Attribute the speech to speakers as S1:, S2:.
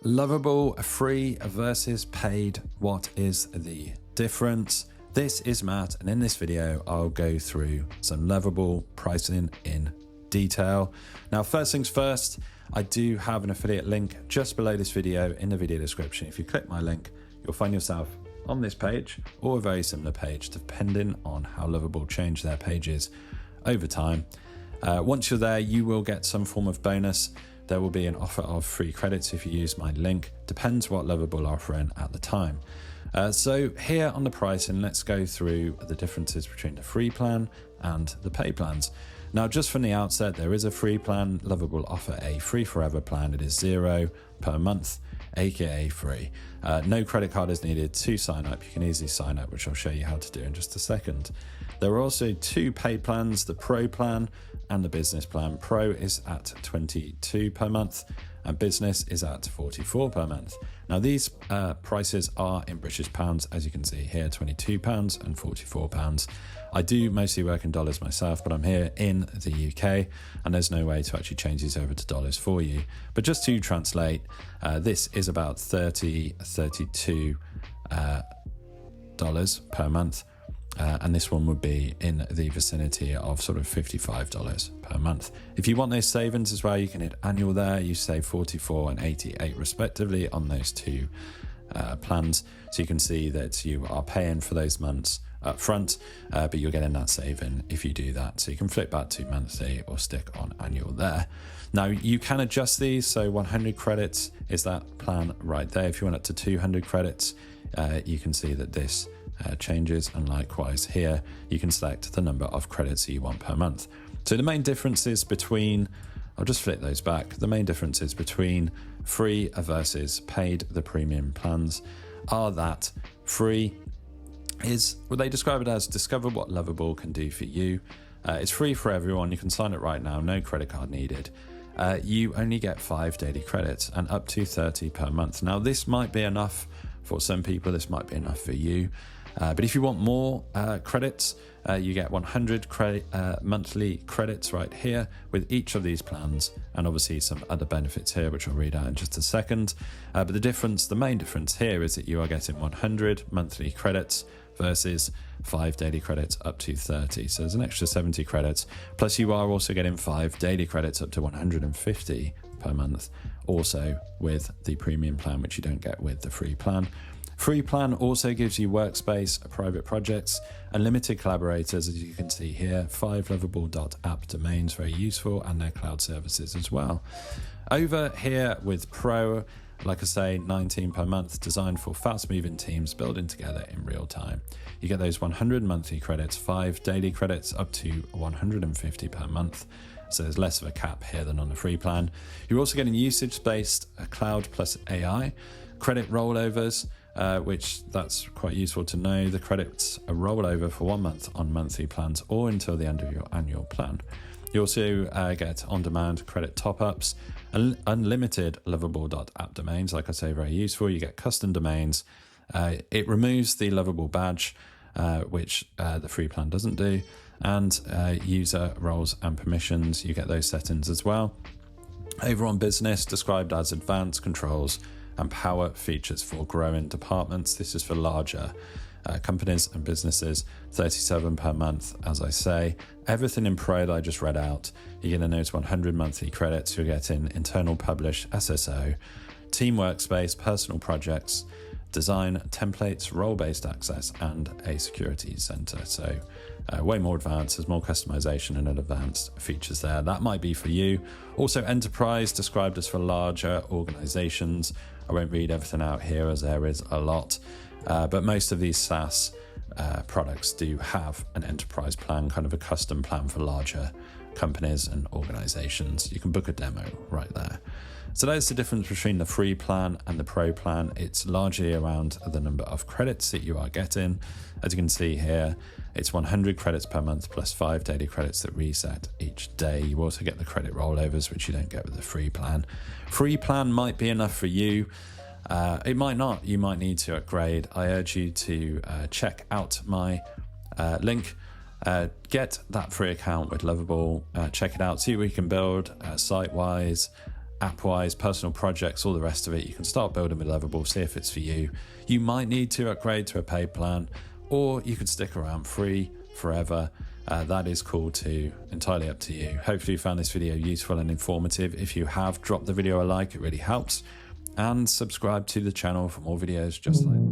S1: Lovable, free versus paid. What is the difference? This is Matt, and in this video, I'll go through some Lovable pricing in detail. Now, first things first, I do have an affiliate link just below this video in the video description. If you click my link, you'll find yourself on this page or a very similar page, depending on how Lovable change their pages over time. Once you're there, you will get some form of bonus. There will be an offer of free credits if you use my link. Depends what Lovable are offering at the time. So here on the pricing, let's go through the differences between the free plan and the pay plans. Now, just from the outset, there is a free plan. Lovable offer a free forever plan. It is $0 per month, aka free. No credit card is needed to sign up. You can easily sign up, which I'll show you how to do in just a second. There are also two pay plans, the Pro plan and the Business plan. Pro is at $22 per month and Business is at $44 per month. Now, these prices are in British pounds, as you can see here, £22 and £44. I do mostly work in dollars myself, but I'm here in the UK and there's no way to actually change these over to dollars for you. But just to translate, this is about $32 per month. And this one would be in the vicinity of sort of $55 per month. If you want those savings as well, you can hit annual there. You save 44 and 88 respectively on those two plans. So you can see that you are paying for those months up front, but you're getting that saving if you do that. So you can flip back to monthly or stick on annual there. Now, you can adjust these. So 100 credits is that plan right there. If you want up to 200 credits, you can see that this changes, and likewise here you can select the number of credits you want per month. So the main differences between, I'll just flip those back, the main differences between free versus paid, the premium plans, are that free is, well, they describe it as discover what Lovable can do for you. It's free for everyone. You can sign it right now, no credit card needed. You only get 5 daily credits and up to 30 per month. Now, this might be enough for some people, this might be enough for you. But if you want more credits, you get 100 monthly credits right here with each of these plans, and obviously some other benefits here, which I'll read out in just a second. But the main difference here is that you are getting 100 monthly credits versus 5 daily credits up to 30. So there's an extra 70 credits. Plus you are also getting 5 daily credits up to 150 per month, also with the premium plan, which you don't get with the free plan. Free plan also gives you workspace, private projects, unlimited collaborators, as you can see here, 5 lovable.app domains, very useful, and their cloud services as well. Over here with Pro, like I say, 19 per month, designed for fast-moving teams building together in real time. You get those 100 monthly credits, 5 daily credits, up to 150 per month. So there's less of a cap here than on the free plan. You're also getting usage-based cloud plus AI, credit rollovers, which that's quite useful to know. The credits are rollover for 1 month on monthly plans or until the end of your annual plan. You also get on-demand credit top-ups, unlimited lovable.app domains, like I say, very useful. You get custom domains. It removes the Lovable badge, which the free plan doesn't do, and user roles and permissions. You get those settings as well. Over on Business, described as advanced controls and power features for growing departments. This is for larger companies and businesses, 37 per month, as I say. Everything in Pro that I just read out, you're going to notice 100 monthly credits. You're getting internal publish, SSO, team workspace, personal projects, design, templates, role-based access, and a security center. So way more advanced. There's more customization and advanced features there. That might be for you. Also, enterprise, described as for larger organizations. I won't read everything out here as there is a lot, but most of these SaaS products do have an enterprise plan, kind of a custom plan for larger companies and organizations. You can book a demo right there. So that's the difference between the free plan and the pro plan. It's largely around the number of credits that you are getting. As you can see here, it's 100 credits per month plus 5 daily credits that reset each day. You also get the credit rollovers, which you don't get with the free plan. Free plan might be enough for you. It might not. You might need to upgrade. I urge you to check out my link. Get that free account with Lovable. Check it out. See what you can build site-wise. app-wise, personal projects, all the rest of it. You can start building with Lovable, see if it's for you. You might need to upgrade to a paid plan, or you could stick around free forever. That is cool too, entirely up to you. Hopefully you found this video useful and informative. If you have, drop the video a like, it really helps. And subscribe to the channel for more videos just like